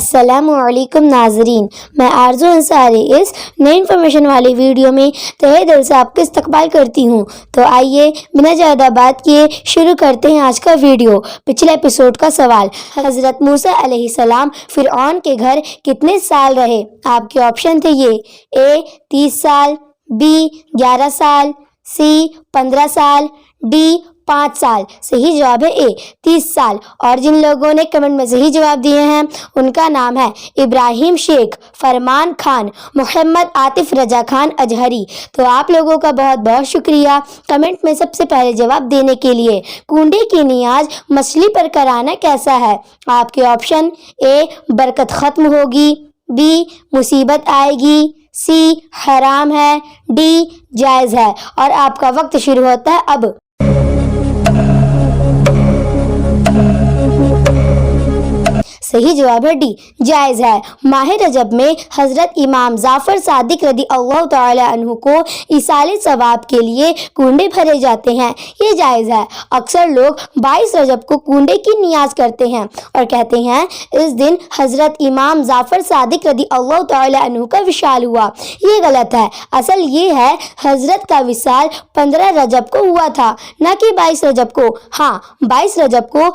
السلام علیکم ناظرین، میں آرزو انصاری اس نئی انفارمیشن والی ویڈیو میں تہہ دل سے آپ کا استقبال کرتی ہوں۔ تو آئیے بنا زیادہ بات کیے شروع کرتے ہیں آج کا ویڈیو۔ پچھلے ایپیسوڈ کا سوال، حضرت موسیٰ علیہ السلام فرعون کے گھر کتنے سال رہے؟ آپ کے آپشن تھے یہ: اے 30 سال، بی 11 سال، سی 15 سال، ڈی 5 سال۔ صحیح جواب ہے اے 30 سال۔ اور جن لوگوں نے کمنٹ میں صحیح جواب دیے ہیں ان کا نام ہے ابراہیم شیخ، فرمان خان، محمد عاطف رضا خان اجہری۔ تو آپ لوگوں کا بہت بہت شکریہ کمنٹ میں سب سے پہلے جواب دینے کے لیے۔ کنڈے کی نیاز مچھلی پر کرانا کیسا ہے؟ آپ کے آپشن: اے برکت ختم ہوگی، بی مصیبت آئے گی، سی حرام ہے، ڈی جائز ہے۔ اور آپ کا وقت شروع ہوتا ہے اب۔ صحیح جواب ہے ڈی جائز ہے۔ ماہ رجب میں حضرت امام جعفر صادق رضی اللہ تعالی عنہ کو ایصال ثواب کے لیے کنڈے بھرے جاتے ہیں، یہ جائز ہے۔ اکثر لوگ 22 رجب کو کنڈے کی نیاز کرتے ہیں اور کہتے ہیں اس دن حضرت امام جعفر صادق رضی اللہ تعالی عنہ کا وصال ہوا، یہ غلط ہے۔ اصل یہ ہے حضرت کا وصال 15 رجب کو ہوا تھا، نہ کہ 22 رجب کو۔ ہاں، 22 رجب کو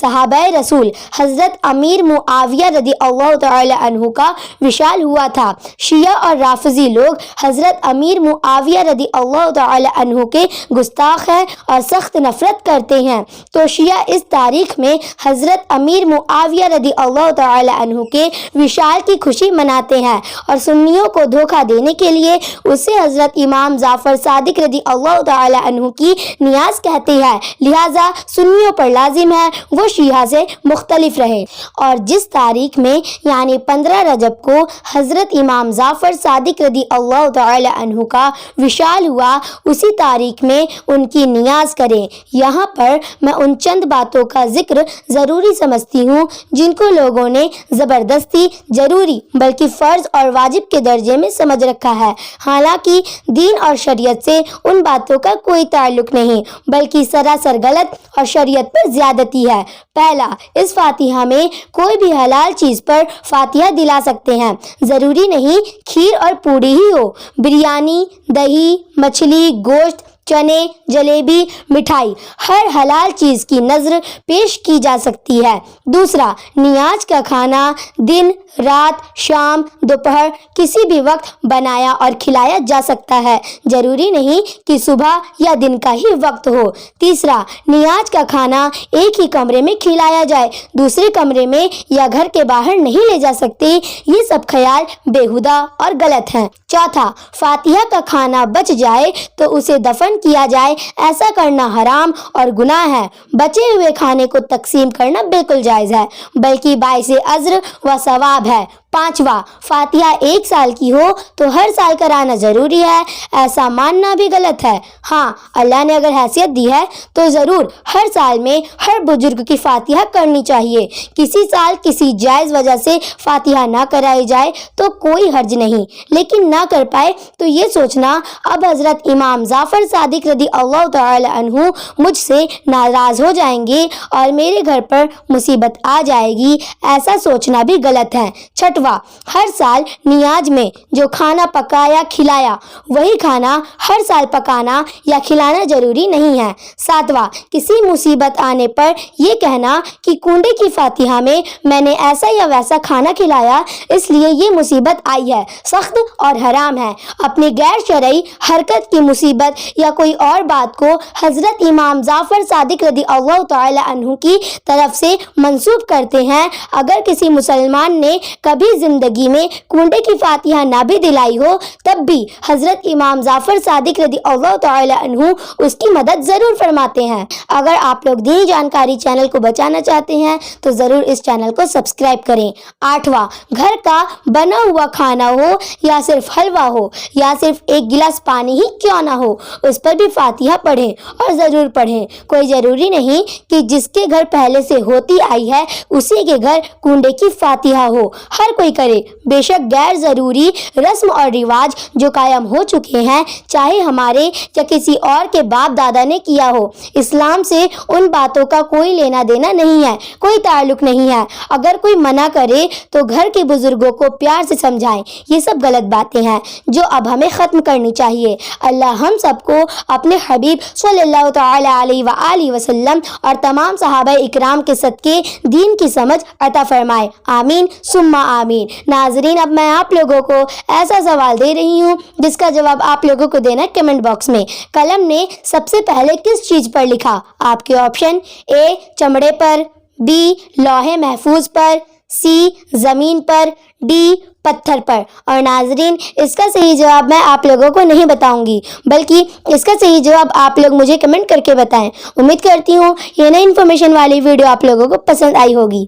صحابہ رسول حضرت امیر معاویہ رضی اللہ تعالی عنہ کا وصال ہوا تھا۔ شیعہ اور رافضی لوگ حضرت امیر معاویہ رضی اللہ تعالی عنہ کے گستاخ ہیں اور سخت نفرت کرتے ہیں، تو شیعہ اس تاریخ میں حضرت امیر معاویہ رضی اللہ تعالی عنہ کے وصال کی خوشی مناتے ہیں، اور سنیوں کو دھوکہ دینے کے لیے اسے حضرت امام جعفر صادق رضی اللہ تعالی عنہ کی نیاز کہتے ہیں۔ لہٰذا سنیوں پر لازم ہے وہ شیعہ سے مختلف رہے، اور جس تاریخ میں یعنی 15 رجب کو حضرت امام جعفر صادق رضی اللہ تعالی عنہ کا وصال ہوا، اسی تاریخ میں ان کی نیاز کریں۔ یہاں پر میں ان چند باتوں کا ذکر ضروری سمجھتی ہوں جن کو لوگوں نے زبردستی ضروری بلکہ فرض اور واجب کے درجے میں سمجھ رکھا ہے، حالانکہ دین اور شریعت سے ان باتوں کا کوئی تعلق نہیں، بلکہ سراسر غلط اور شریعت پر زیادتی ہے۔ پہلا، اس فاتحہ میں کوئی بھی حلال چیز پر فاتحہ دلا سکتے ہیں، ضروری نہیں کھیر اور پوڑی ہی ہو۔ بریانی، دہی، مچھلی، گوشت، چنے، جلیبی، مٹھائی، ہر حلال چیز کی نذر پیش کی جا سکتی ہے۔ دوسرا، نیاز کا کھانا دن، رات، شام، دوپہر کسی بھی وقت بنایا اور کھلایا جا سکتا ہے، ضروری نہیں کہ صبح یا دن کا ہی وقت ہو۔ تیسرا، نیاز کا کھانا ایک ہی کمرے میں کھلایا جائے، دوسرے کمرے میں یا گھر کے باہر نہیں لے جا سکتے، یہ سب خیال بیہودہ اور غلط ہیں۔ چوتھا، فاتحہ کا کھانا بچ جائے تو اسے دفن کیا جائے، ایسا کرنا حرام اور گناہ ہے۔ بچے ہوئے کھانے کو تقسیم کرنا بالکل جائز ہے، بلکہ باعث اجر و ثواب ہے۔ پانچواں، فاتحہ 1 سال کی ہو تو ہر سال کرانا ضروری ہے، ایسا ماننا بھی غلط ہے۔ ہاں، اللہ نے اگر حیثیت دی ہے تو ضرور ہر سال میں ہر بزرگ کی فاتحہ کرنی چاہیے۔ کسی سال کسی جائز وجہ سے فاتحہ نہ کرائی جائے تو کوئی حرج نہیں، لیکن نہ کر پائے تو یہ سوچنا اب حضرت امام جعفر صادق رضی اللہ تعالی عنہ مجھ سے ناراض ہو جائیں گے اور میرے گھر پر مصیبت آ جائے گی، ایسا سوچنا بھی غلط ہے۔ چھٹواں، ہر سال نیاز میں جو کھانا پکایا کھلایا وہی کھانا ہر سال پکانا یا کھلانا ضروری نہیں ہے۔ ساتواں، کسی مصیبت آنے پر یہ کہنا کہ کنڈے کی فاتحہ میں میں نے ایسا یا ویسا کھانا کھلایا اس لیے یہ مصیبت آئی ہے، سخت اور حرام ہے۔ اپنی غیر شرعی حرکت کی مصیبت یا کوئی اور بات کو حضرت امام جعفر صادق رضی اللہ تعالی عنہ کی طرف سے منسوب کرتے ہیں۔ اگر کسی مسلمان نے کبھی زندگی میں کنڈے کی فاتحہ نہ بھی دلائی ہو تب بھی حضرت امام جعفر صادق رضی اللہ تعالی عنہ اس کی مدد ضرور فرماتے ہیں۔ اگر آپ لوگ دینی جانکاری چینل کو بچانا چاہتے ہیں تو ضرور اس چینل کو سبسکرائب کریں۔ آٹھواں، گھر کا بنا ہوا کھانا ہو یا صرف حلوہ ہو یا صرف ایک گلاس پانی ہی کیوں نہ ہو، اس پر بھی فاتحہ پڑھیں اور ضرور پڑھیں۔ کوئی ضروری نہیں کہ جس کے گھر پہلے سے ہوتی آئی ہے اسی کے گھر کنڈے کی فاتحہ ہو، ہر کوئی کرے۔ بے شک غیر ضروری رسم اور رواج جو قائم ہو چکے ہیں، چاہے ہمارے یا کسی اور کے باپ دادا نے کیا ہو، اسلام سے ان باتوں کا کوئی لینا دینا نہیں ہے، کوئی تعلق نہیں ہے۔ اگر کوئی منع کرے تو گھر کے بزرگوں کو پیار سے سمجھائیں۔ یہ سب غلط باتیں ہیں جو اب ہمیں ختم کرنی چاہیے۔ اللہ ہم سب کو اپنے حبیب صلی اللہ تعالی علیہ وآلہ وسلم اور تمام صحابہ اکرام کے صدقے دین کی سمجھ عطا فرمائے، آمین ثم آمین۔ ناظرین، اب میں آپ لوگوں کو ایسا سوال دے رہی ہوں جس کا جواب آپ لوگوں کو دینا ہے کمنٹ باکس میں۔ قلم نے سب سے پہلے کس چیز پر لکھا؟ آپ کے آپشن: اے چمڑے پر، بی لوح محفوظ پر، سی زمین پر، ڈی پتھر پر۔ اور ناظرین، اس کا صحیح جواب میں آپ لوگوں کو نہیں بتاؤں گی، بلکہ اس کا صحیح جواب آپ لوگ مجھے کمنٹ کر کے بتائیں۔ امید کرتی ہوں یہ نئی انفارمیشن والی ویڈیو آپ لوگوں کو پسند آئی ہوگی۔